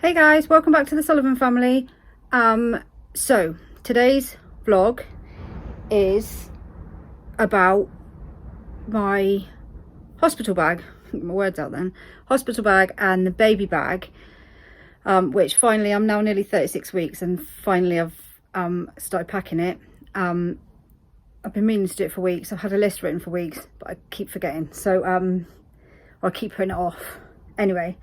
Hey guys, welcome back to the Sullivan family. So today's vlog is about my hospital bag. Get my words out then. Hospital bag and the baby bag, which finally, I'm now nearly 36 weeks and finally I've started packing it. I've been meaning to do it for weeks. I've had a list written for weeks, but I keep forgetting. So I keep putting it off. Anyway,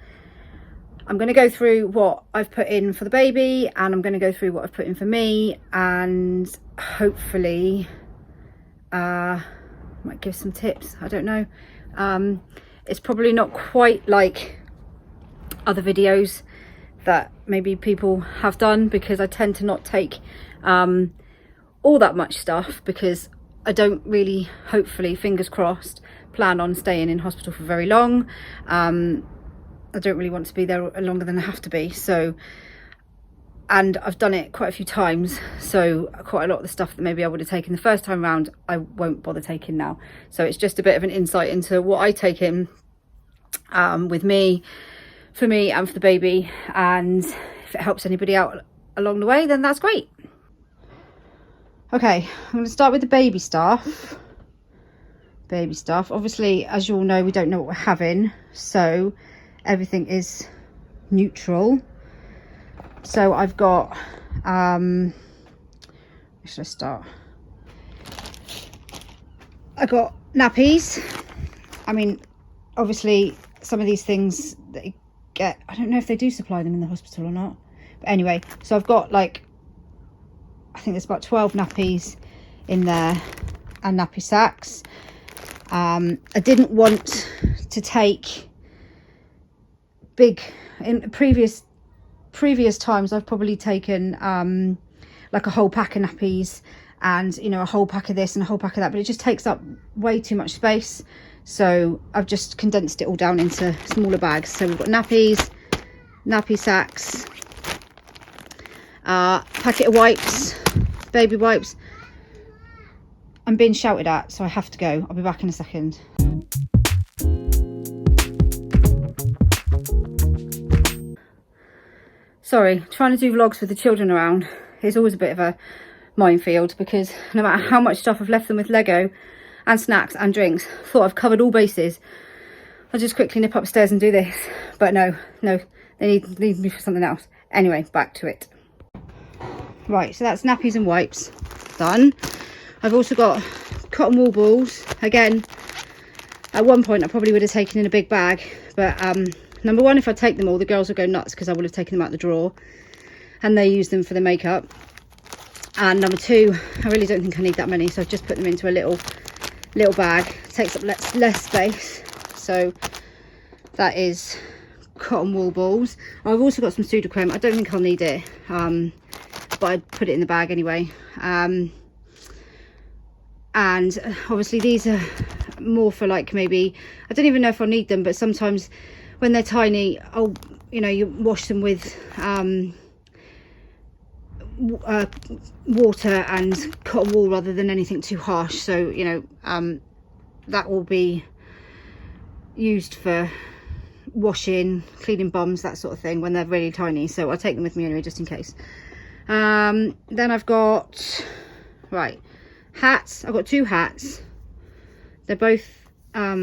I'm going to go through what I've put in for the baby, and I'm going to go through what I've put in for me, and hopefully might give some tips. I don't know. It's probably not quite like other videos that maybe people have done, because I tend to not take all that much stuff, because I don't really, hopefully, fingers crossed, plan on staying in hospital for very long. I don't really want to be there longer than I have to be, so, and I've done it quite a few times, so quite a lot of the stuff that maybe I would have taken the first time round I won't bother taking now. So it's just a bit of an insight into what I take in with me, for me and for the baby, and if it helps anybody out along the way, then that's great. Okay, I'm going to start with the baby stuff. Obviously, as you all know, we don't know what we're having, so everything is neutral. So I've got where should I start? I got nappies. I mean, obviously some of these things that you get, I don't know if they do supply them in the hospital or not, but anyway, so I've got, like, I think there's about 12 nappies in there and nappy sacks. I didn't want to take big, in previous times I've probably taken like a whole pack of nappies, and you know, a whole pack of this and a whole pack of that, but it just takes up way too much space, so I've just condensed it all down into smaller bags. So we've got nappies, nappy sacks, packet of wipes, baby wipes. I'm being shouted at, so I have to go. I'll be back in a second. Sorry, trying to do vlogs with the children around is always a bit of a minefield, because no matter how much stuff I've left them with Lego and snacks and drinks, thought I've covered all bases, I'll just quickly nip upstairs and do this. But no, they need me for something else. Anyway, back to it. Right, so that's nappies and wipes done. I've also got cotton wool balls. Again, at one point I probably would have taken in a big bag, but number one, if I take them all, the girls will go nuts because I would have taken them out the drawer and they use them for the makeup. And number two, I really don't think I need that many, so I've just put them into a little bag. It takes up less space. So that is cotton wool balls. I've also got some Sudocrem. I don't think I'll need it, but I'd put it in the bag anyway. And obviously these are more for, like, maybe, I don't even know if I'll need them, but sometimes when they're tiny, I'll, you know, you wash them with water and cotton wool rather than anything too harsh. So, you know, that will be used for washing, cleaning bums, that sort of thing, when they're really tiny. So I'll take them with me anyway, just in case. Then I've got, right, hats. I've got two hats. They're both, I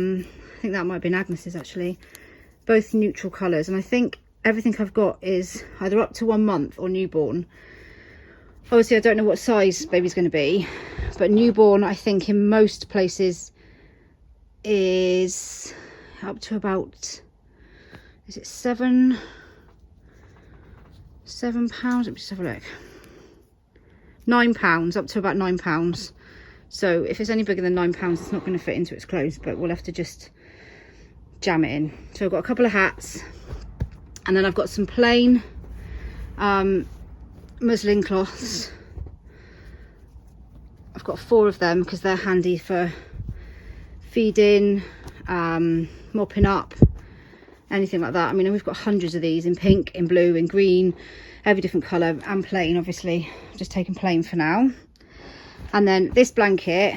think that might have been Agnes's actually. Both neutral colours, and I think everything I've got is either up to 1 month or newborn. Obviously I don't know what size baby's going to be, but newborn, I think in most places is up to about, is it £7? Let me just have a look. £9, up to about £9. So if it's any bigger than £9, it's not going to fit into its clothes, but we'll have to just jam it in. So I've got a couple of hats, and then I've got some plain muslin cloths. I've got 4 of them because they're handy for feeding, mopping up, anything like that. I mean, we've got hundreds of these in pink, in blue, in green, every different colour, and plain. Obviously I've just taken plain for now. And then this blanket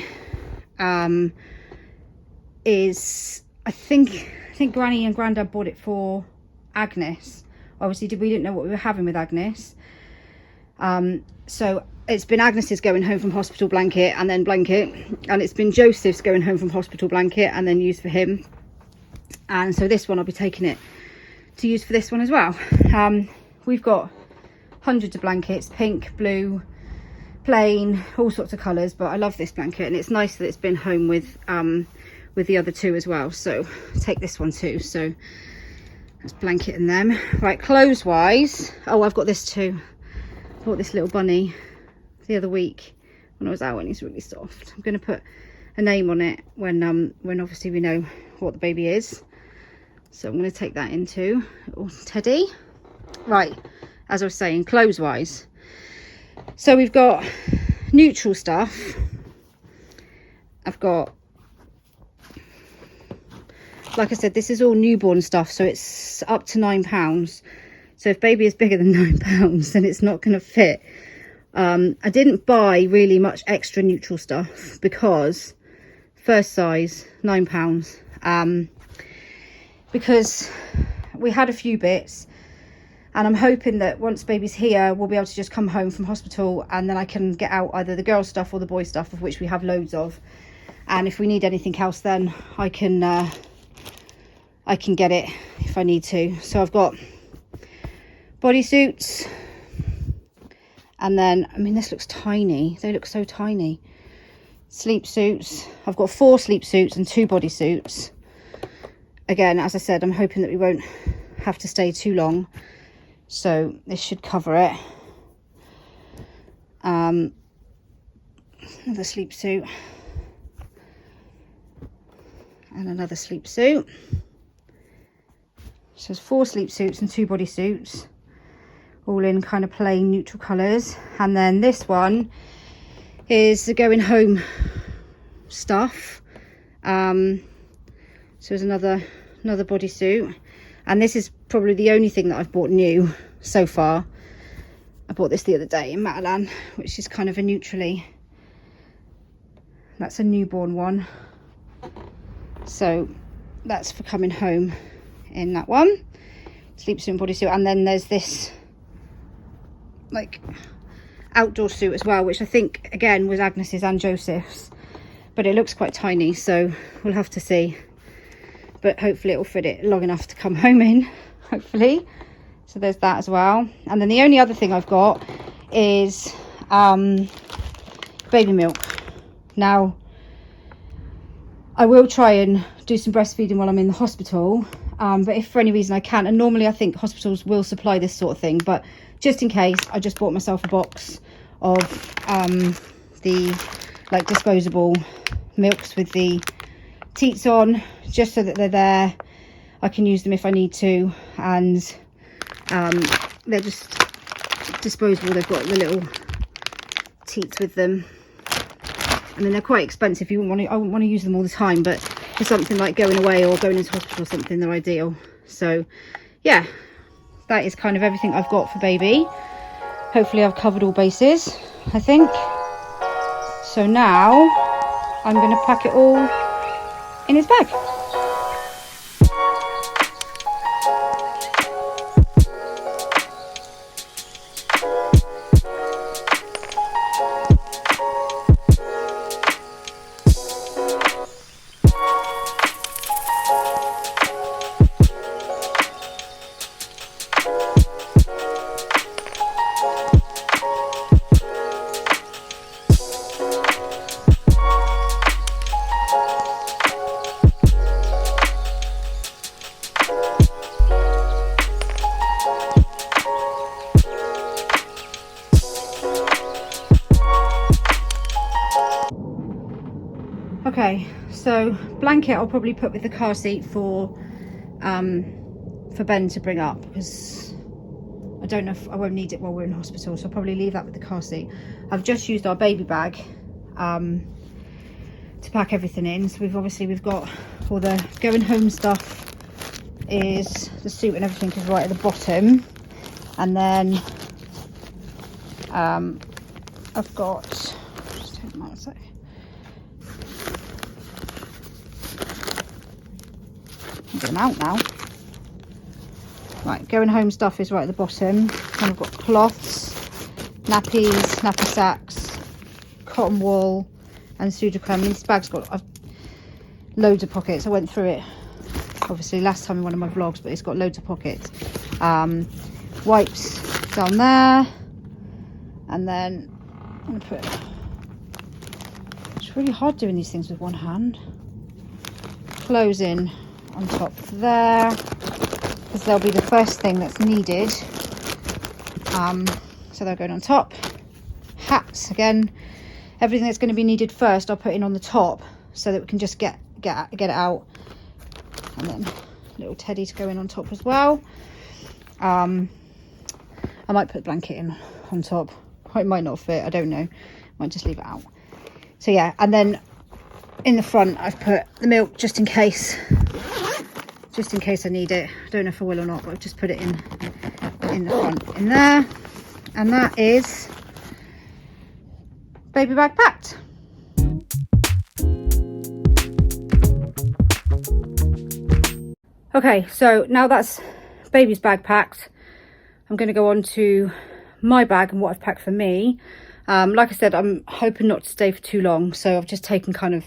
is, I think Granny and Grandad bought it for Agnes Obviously we didn't know what we were having with Agnes. So it's been Agnes's going home from hospital blanket and then blanket, and it's been Joseph's going home from hospital blanket and then used for him. And so this one I'll be taking it to use for this one as well. We've got hundreds of blankets, pink, blue, plain, all sorts of colours, but I love this blanket, and it's nice that it's been home with the other two as well. So I'll take this one too. So let's blanket in them. Right, clothes wise, oh, I've got this too. I bought this little bunny the other week when I was out, and he's really soft. I'm going to put a name on it when obviously we know what the baby is. So I'm going to take that into little Teddy. Right, as I was saying, clothes wise, so we've got neutral stuff. I've got, like I said, this is all newborn stuff, so it's up to £9. So if baby is bigger than £9, then it's not going to fit. I didn't buy really much extra neutral stuff because first size £9, because we had a few bits, and I'm hoping that once baby's here we'll be able to just come home from hospital, and then I can get out either the girl stuff or the boy stuff, of which we have loads of, and if we need anything else then I can get it if I need to. So I've got bodysuits, and then, I mean, this looks tiny, they look so tiny. Sleep suits, I've got 4 sleep suits and 2 bodysuits. Again, as I said, I'm hoping that we won't have to stay too long, so this should cover it. Another sleep suit and another sleep suit. So there's 4 sleep suits and 2 body suits, all in kind of plain neutral colours. And then this one is the going home stuff. So there's another bodysuit, and this is probably the only thing that I've bought new so far. I bought this the other day in Matalan, which is kind of a neutrally, that's a newborn one, so that's for coming home in that one. Sleep suit and bodysuit. And then there's this like outdoor suit as well, which I think again was Agnes's and Joseph's, but it looks quite tiny, so we'll have to see, but hopefully it will fit it long enough to come home in, hopefully. So there's that as well. And then the only other thing I've got is baby milk. Now I will try and do some breastfeeding while I'm in the hospital, but if for any reason I can't, and normally I think hospitals will supply this sort of thing, but just in case, I just bought myself a box of the like disposable milks with the teats on, just so that they're there. I can use them if I need to, and they're just disposable. They've got the little teats with them. I mean, they're quite expensive. I wouldn't want to use them all the time, but for something like going away or going into hospital or something, they're ideal. So yeah, that is kind of everything I've got for baby. Hopefully I've covered all bases, I think. So now I'm going to pack it all in his bag. Okay, so blanket I'll probably put with the car seat for Ben to bring up, because I don't know if I won't need it while we're in hospital, so I'll probably leave that with the car seat. I've just used our baby bag to pack everything in. So we've got all the going home stuff, is the suit and everything is right at the bottom, and then I've got, just take them out a sec. Get them out now. Right, going home stuff is right at the bottom. And I've got cloths, nappies, nappy sacks, cotton wool, and 𝙵𝙵𝙵𝙸. This bag's got loads of pockets. I went through it obviously last time in one of my vlogs, but it's got loads of pockets. Wipes down there, and then I'm gonna put, it's really hard doing these things with one hand. Clothes in on top there, because they'll be the first thing that's needed. So they're going on top. Hats, again, everything that's going to be needed first I'll put in on the top, so that we can just get it out. And then little teddy to go in on top as well. I might put a blanket in on top. It might not fit, I don't know. Might just leave it out. So yeah, and then in the front I've put the milk just in case I need it. I don't know if I will or not, but I've just put it in the front in there. And that is baby bag packed. Okay, so now that's baby's bag packed, I'm going to go on to my bag and what I've packed for me. Like I said, I'm hoping not to stay for too long, so I've just taken kind of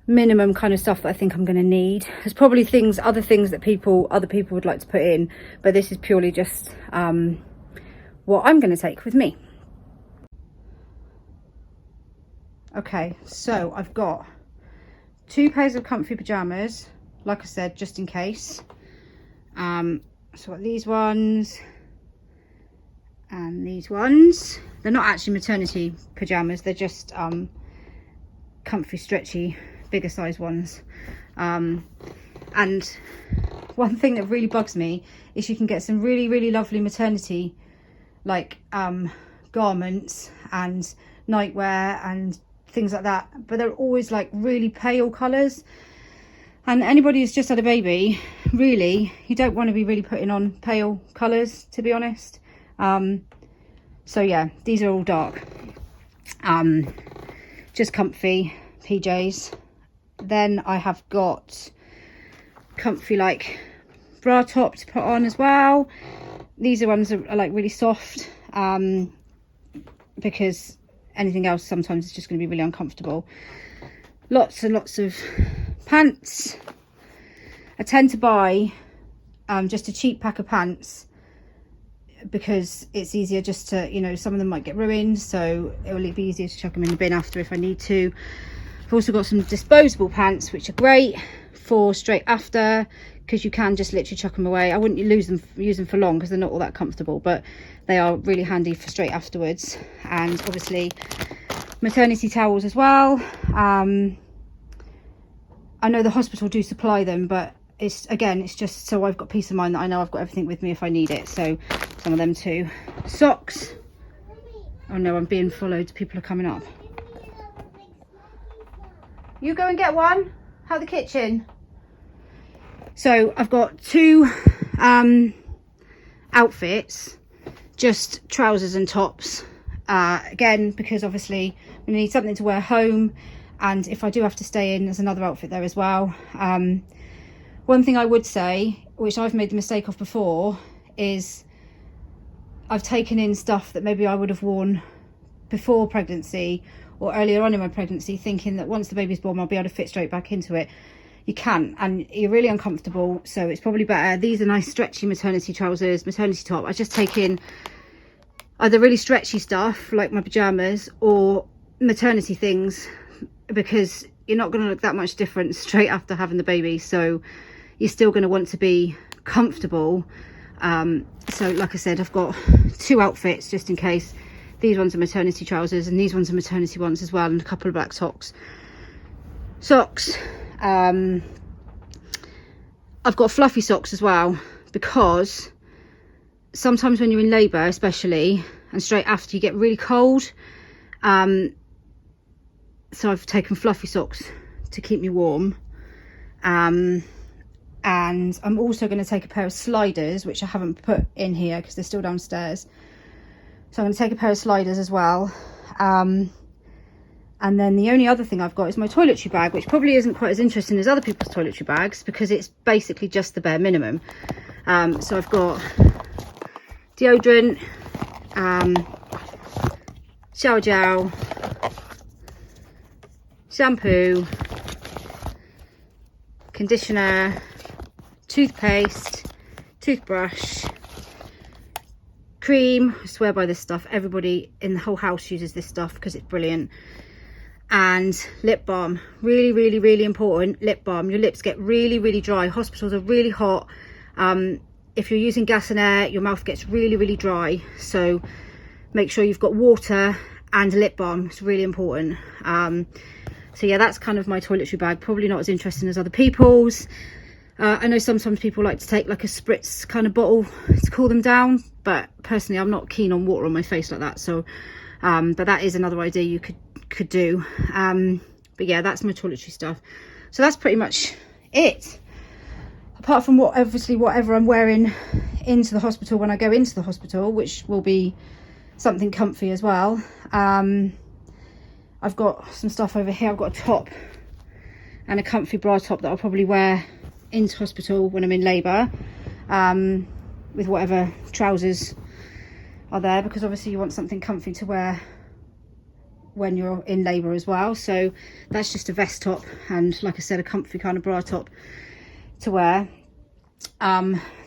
minimum kind of stuff that I think I'm going to need. There's probably other things that other people would like to put in, but this is purely just what I'm going to take with me. Okay, so I've got 2 pairs of comfy pajamas, like I said, just in case. So I've got these ones and these ones. They're not actually maternity pajamas, they're just comfy, stretchy, bigger size ones. And one thing that really bugs me is you can get some really lovely maternity like garments and nightwear and things like that, but they're always like really pale colours, and anybody who's just had a baby, really, you don't want to be really putting on pale colours, to be honest. So yeah, these are all dark, just comfy PJs. Then I have got comfy like bra top to put on as well. These are ones that are like really soft, because anything else sometimes it's just going to be really uncomfortable. Lots and lots of pants. I tend to buy just a cheap pack of pants because it's easier just to, you know, some of them might get ruined, so it will be easier to chuck them in the bin after if I need to. I've also got some disposable pants which are great for straight after, because you can just literally chuck them away. I wouldn't use them for long because they're not all that comfortable, but they are really handy for straight afterwards. And obviously maternity towels as well. I know the hospital do supply them, but it's just so I've got peace of mind that I know I've got everything with me if I need it. So some of them too. Socks. Oh no, I'm being followed, people are coming up. You go and get one out the kitchen. So I've got 2 outfits, just trousers and tops, again because obviously we need something to wear home, and if I do have to stay in, there's another outfit there as well. One thing I would say, which I've made the mistake of before, is I've taken in stuff that maybe I would have worn before pregnancy or earlier on in my pregnancy, thinking that once the baby's born I'll be able to fit straight back into it. You can't, and you're really uncomfortable, so it's probably better. These are nice stretchy maternity trousers, maternity top. I just take in either really stretchy stuff like my pajamas or maternity things, because you're not going to look that much different straight after having the baby, so you're still going to want to be comfortable. So like I said, I've got 2 outfits just in case. These ones are maternity trousers and these ones are maternity ones as well, and a couple of black socks. I've got fluffy socks as well, because sometimes when you're in labour especially and straight after, you get really cold. So I've taken fluffy socks to keep me warm. And I'm also going to take a pair of sliders, which I haven't put in here because they're still downstairs. So I'm going to take a pair of sliders as well. And And then the only other thing I've got is my toiletry bag, which probably isn't quite as interesting as other people's toiletry bags because it's basically just the bare minimum. So I've got deodorant, shower gel, shampoo, conditioner, toothpaste, toothbrush, cream. I swear by this stuff. Everybody in the whole house uses this stuff because it's brilliant. And lip balm. Really, really, really important. Lip balm. Your lips get really, really dry. Hospitals are really hot. If you're using gas and air, your mouth gets really, really dry. So make sure you've got water and lip balm. It's really important. So yeah, that's kind of my toiletry bag. Probably not as interesting as other people's. I know sometimes people like to take like a spritz kind of bottle to cool them down, but personally I'm not keen on water on my face like that. So but that is another idea you could do. But yeah, that's my toiletry stuff. So that's pretty much it, apart from whatever I'm wearing into the hospital when I go into the hospital, which will be something comfy as well. I've got some stuff over here. I've got a top and a comfy bra top that I'll probably wear into hospital when I'm in labour, with whatever trousers are there, because obviously you want something comfy to wear when you're in labour as well. So that's just a vest top and, like I said, a comfy kind of bra top to wear.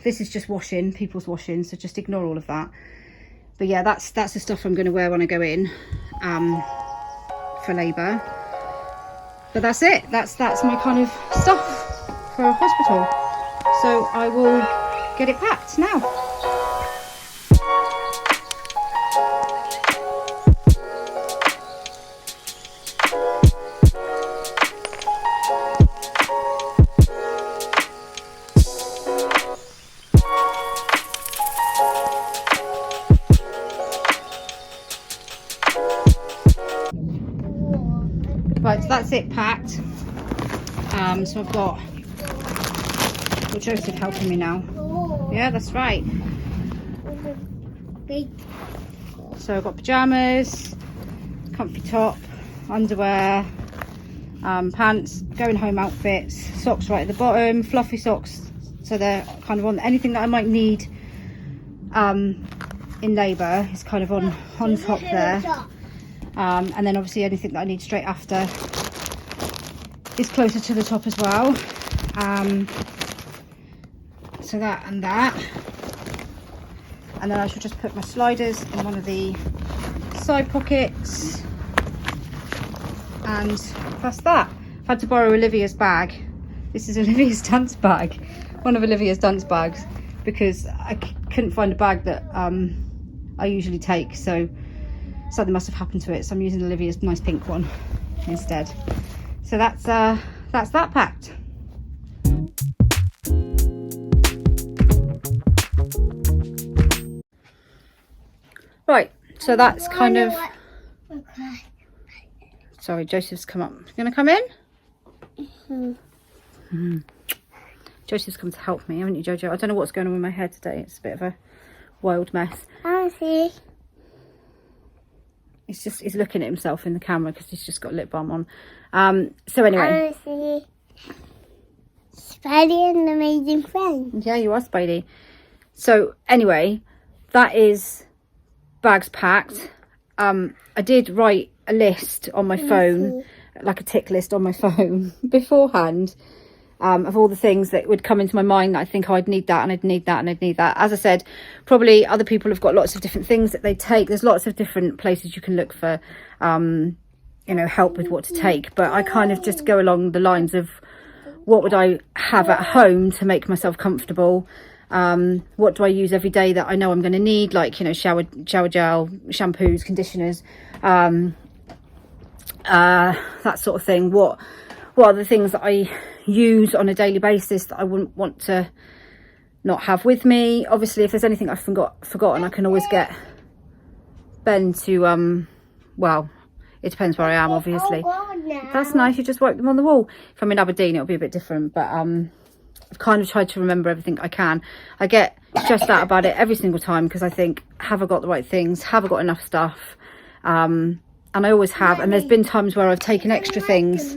This is just people's washing, so just ignore all of that. But yeah, that's the stuff I'm going to wear when I go in for labour. But that's it. That's my kind of stuff for a hospital. So I will get it packed now. Right, so that's it packed. So I've got Joseph helping me now. Yeah, that's right. So I've got pyjamas, comfy top, underwear, pants, going home outfits, socks right at the bottom, fluffy socks, so they're kind of on anything that I might need in labour is kind of on top there. And then obviously anything that I need straight after is closer to the top as well. So that and that. And then I should just put my sliders in one of the side pockets. And that's that. I've had to borrow Olivia's bag. This is Olivia's dance bag. One of Olivia's dance bags. Because I couldn't find a bag that I usually take. So something must have happened to it, so I'm using Olivia's nice pink one instead. So that's that packed. Right, so that's kind of... Sorry, Joseph's come up. You gonna come in? Joseph's come to help me, haven't you, Jojo? I don't know what's going on with my hair today. It's a bit of a wild mess. I see. He's looking at himself in the camera because he's just got lip balm on. So anyway. I see. Spidey and amazing friend. Yeah, you are Spidey. So anyway, that is bags packed. I did write a list on my phone, like a tick list on my phone beforehand, of all the things that would come into my mind that I think, oh, I'd need that and I'd need that and I'd need that. As I said, probably other people have got lots of different things that they take. There's lots of different places you can look for, you know, help with what to take. But I kind of just go along the lines of what would I have at home to make myself comfortable? What do I use every day that I know I'm going to need? Like, you know, shower gel, shampoos, conditioners, that sort of thing. What are the things that I use on a daily basis that I wouldn't want to not have with me? Obviously, if there's anything I've forgotten, I can always get Ben to well, it depends where I am, obviously. That's nice, you just wipe them on the wall. If I'm in Aberdeen, it'll be a bit different, but I've kind of tried to remember everything I can. I get stressed out about it every single time because I think, have I got the right things? Have I got enough stuff? and I always have, and there's been times where I've taken extra things.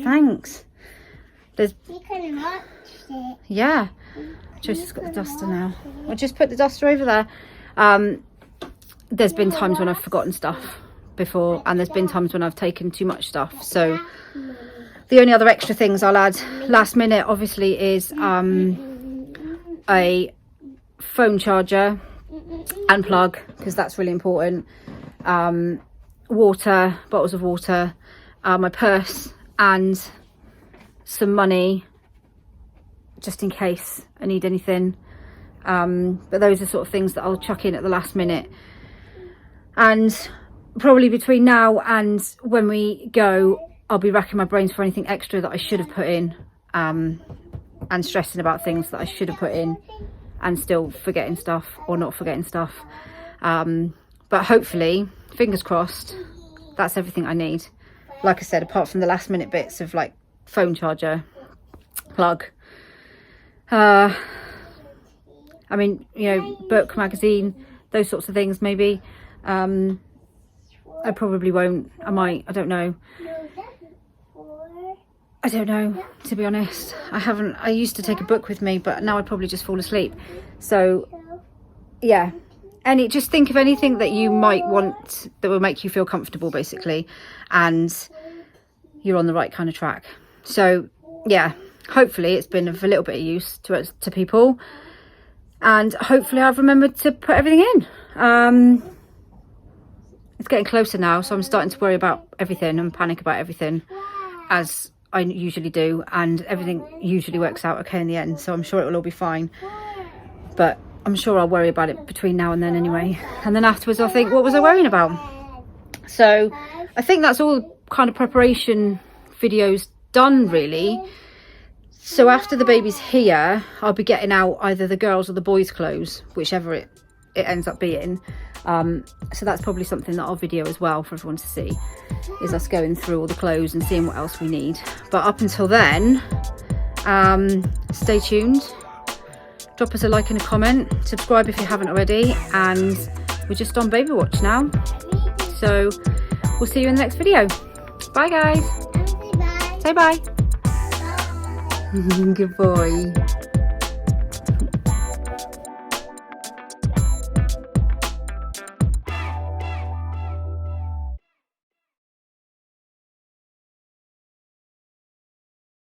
Thanks. There's yeah, Joseph's got the duster now. I'll just put the duster over there. There's been times when I've forgotten stuff before, and there's been times when I've taken too much stuff. So the only other extra things I'll add last minute obviously is a phone charger and plug, because that's really important. Water, bottles of water, my purse, and some money just in case I need anything. But those are sort of things that I'll chuck in at the last minute. And probably between now and when we go, I'll be racking my brains for anything extra that I should have put in, and stressing about things that I should have put in and still forgetting stuff or not forgetting stuff. But hopefully, fingers crossed, that's everything I need. Like I said, apart from the last minute bits of like phone charger, plug. I mean, you know, book, magazine, those sorts of things maybe. I probably won't. I might. I don't know. I don't know, to be honest. I used to take a book with me, but now I'd probably just fall asleep. So, yeah. Just think of anything that you might want that will make you feel comfortable, basically, and you're on the right kind of track. So, yeah, hopefully it's been of a little bit of use to people, and hopefully I've remembered to put everything in. It's getting closer now, so I'm starting to worry about everything and panic about everything, as I usually do, and everything usually works out okay in the end, so I'm sure it will all be fine. But I'm sure I'll worry about it between now and then anyway, and then afterwards I'll think, what was I worrying about? So I think that's all kind of preparation videos done, really. So after the baby's here, I'll be getting out either the girls' or the boys' clothes, whichever it ends up being. So that's probably something that I'll video as well for everyone to see, is us going through all the clothes and seeing what else we need. But up until then, stay tuned, drop us a like and a comment, subscribe if you haven't already, and we're just on baby watch now, so we'll see you in the next video. Bye guys. Say bye. Good boy.